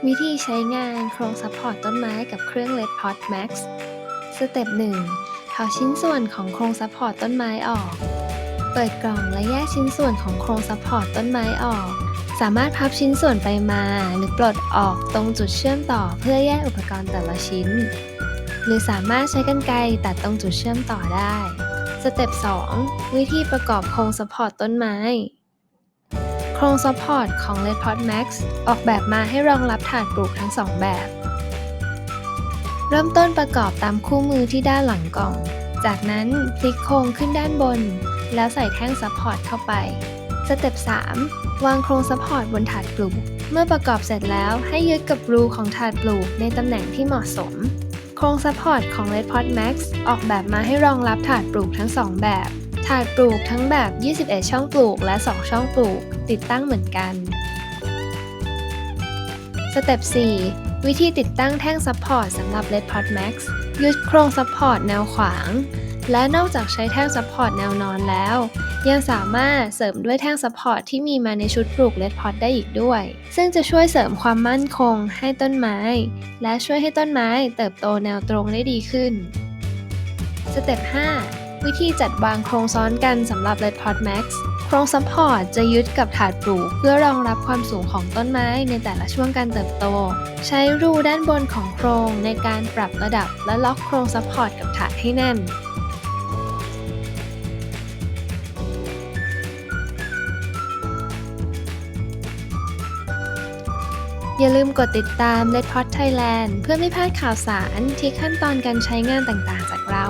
วิธีใช้งานโครงซัพพอร์ตต้นไม้กับเครื่อง Leadpot Max สเต็ป 1. ถอดชิ้นส่วนของโครงซัพพอร์ตต้นไม้ออก เปิดกล่องและแยกชิ้นส่วนของโครงซัพพอร์ตต้นไม้ออก สามารถพับชิ้นส่วนไปมาหรือปลดออกตรงจุดเชื่อมต่อเพื่อแยกอุปกรณ์แต่ละชิ้น หรือสามารถใช้กรรไกรตัดตรงจุดเชื่อมต่อได้ สเต็ป 2. วิธีประกอบโครงซัพพอร์ตต้นไม้โครงซัพพอร์ตของ Leadpot Max ออกแบบมาให้รองรับถาดปลูกทั้งสองแบบ เริ่มต้นประกอบตามคู่มือที่ด้านหลังกล่อง จากนั้นพลิกโครงขึ้นด้านบน แล้วใส่แท่งซัพพอร์ตเข้าไป สเต็ป 3. วางโครงซัพพอร์ตบนถาดปลูก เมื่อประกอบเสร็จแล้วให้ยึดกับรูของถาดปลูกในตำแหน่งที่เหมาะสม โครงซัพพอร์ตของ Leadpot Max ออกแบบมาให้รองรับถาดปลูกทั้ง2แบบถาดปลูกทั้งแบบ 21 ช่องปลูกและ 2 ช่องปลูกติดตั้งเหมือนกัน สเต็ป 4. วิธีติดตั้งแท่งซัพพอร์ตสำหรับ Leadpot Max ยึดโครงซัพพอร์ตแนวขวาง และนอกจากใช้แท่งซัพพอร์ตแนวนอนแล้ว ยังสามารถเสริมด้วยแท่งซัพพอร์ตที่มีมาในชุดปลูก Leadpot ได้อีกด้วย ซึ่งจะช่วยเสริมความมั่นคงให้ต้นไม้ และช่วยให้ต้นไม้เติบโตแนวตรงได้ดีขึ้น สเต็ป 5. วิธีจัดวางโครงซ้อนกันสำหรับ Leadpot Max โครงซัพพอร์ตจะยึดกับถาดปลูกเพื่อรองรับความสูงของต้นไม้ในแต่ละช่วงการเติบโต ใช้รูด้านบนของโครงในการปรับระดับและล็อกโครงซัพพอร์ตกับถาดให้แน่น อย่าลืมกดติดตาม Leadpot Thailand เพื่อไม่พลาดข่าวสารที่ขั้นตอนการใช้งานต่างๆจากเรา